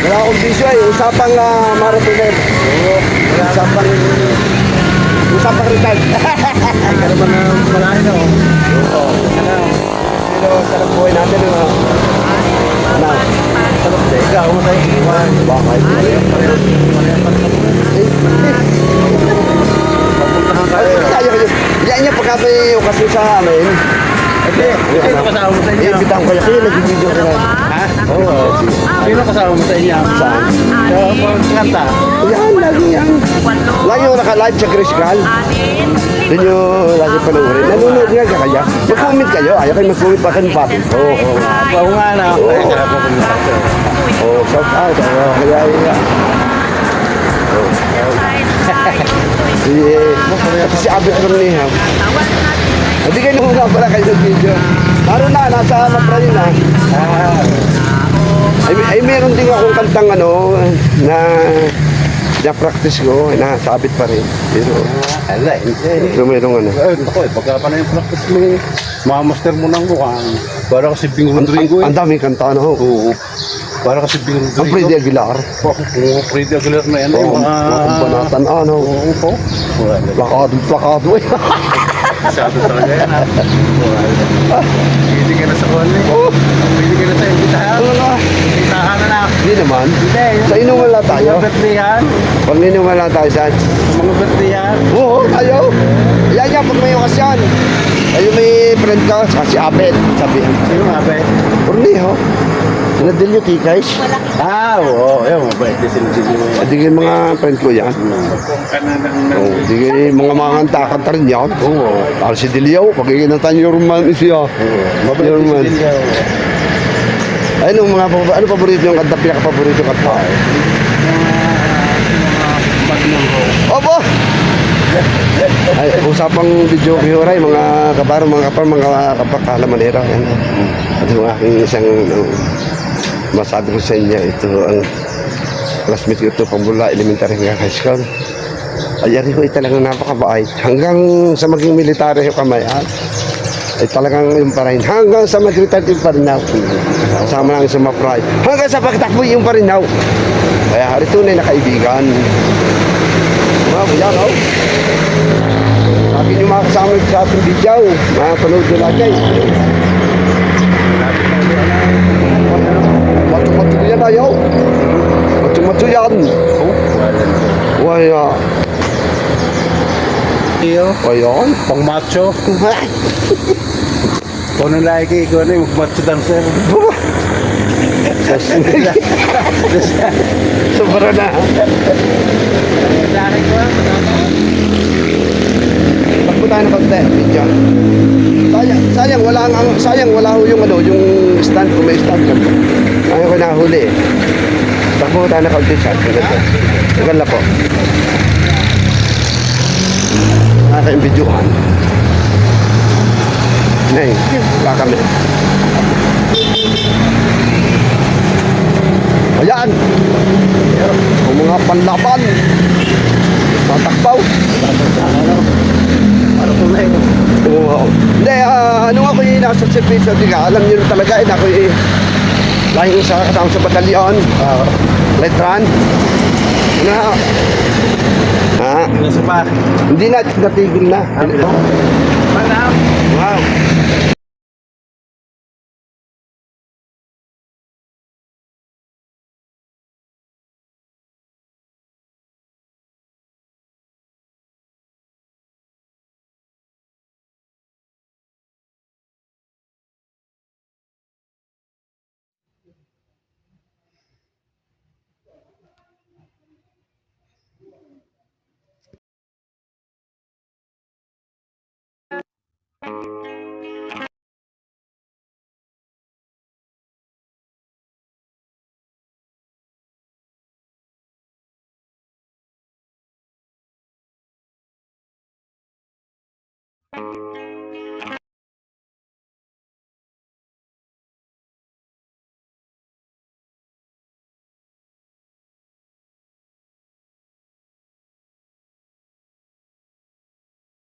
Wala akong bisyo eh. Usapang maratoner. Usapang retard. Ikaw naman na malahin na oh. Oo. Pero sarap buhay natin. Ano? Sarap na ikaw. Matay iwan. Bakit? Papuntahan tayo. Kaya kayo. Yan niya pagkatay yung kasi sa amin. Sino kasama mo sa inyo? Ibitang ko kayo. Nag-video ko na. Ha? Oo. Sino kasama mo sa inyo? Saan? Sa pagkanta? Yan, lagi yan. Lagi yung naka-live sa Crystal. Doon yung lagi panoorin. Nanonood nga ka kaya. Mag-comment kayo. Ayaw kayo mag-comment pa kayo bakit. Oo. Oo nga na. Kaya kaya po pumunta. Oo, shout out. Kaya yan. Si Abit Cornejo. Hindi kayo nung nga pala kayo sa video. Laro na, nasa Maprayo na. Ay, meron din akong kantang na na-practice ko, nasabit pa rin. Pero, pero merong Pagka pa na yung practice mo, mamaster mo ng mukhang. Para kasi Bing Rodrigo. Ang daming kanta, Oo. Para kasi Bing Rodrigo. Ang Freddy Aguilar. Kung Freddy Aguilar na yan, Oo, mga kumbanatan, Oo po. Plakado eh. Masyado talaga yan ha. Pili ka na sa kuwan eh. Pili ka na sa imbitahan. Imbitahan na lang. Hindi naman. Hindi. Sa inuman lang tayo. Mga birthdayan. Pag inuman lang tayo saan? Mga birthdayan. Oo, tayo. Yan yan, pag may okasyon. Ayun may friend ka, si Abel, sabi. Sino nga ba eh? Cornejo. Sinadil yung kikays. Oo. Yung mabait din sila sila. Adigin mga friend ko yan. Oo, adigin mga kanta rin yan. Oo. Tapos si Dilio, pagkikinatan yung roman siya. Mabait din Roman. sila. Ayun, ano paborito yung kanta, pinaka-paborito kanta? Opo! Ay, usapang video Kihuray, mga kabaro, mga kapakalamanera. At yung aking isang masabi ko sa inyo, ito ang classmate ko ito, Pambula Elementary High School. Ayari ko ay talagang napakabait. Hanggang sa maging military yung kamayan, ay talagang yung pa rin. Hanggang sa mag-retire yung pa rin now. Kasama lang sa Mapray. Hanggang sa pagtakbo yung pa rin now. Kaya ito na yung nakaibigan. Yan, sabi niyo mga kasama sa ating video, mga panood nyo lagi. Matu-matu yan ayaw. Matu-matu yan. Waya. Ayan. Pang macho. Kung nang lagi ikaw na yung macho dancer. Sobra na. Takbo tayo ng konti. Video. Sayang wala ho yung yung stand, kung may stand lang. Ayaw ko nahuli eh. Takbo tayo ng konti siya. Maganda po. Nakaka-videohan. Nay, wala kami. Ayan. Ang mga panlaban. Tatakbaw. Para tunay. Oo. Hindi, nung ako yung nasa service, alam nyo talaga, ako yung lahing sa kasama sa batalyon. Letran. Ano? Ha? Nasa pa. Hindi na, natigil na. Wow.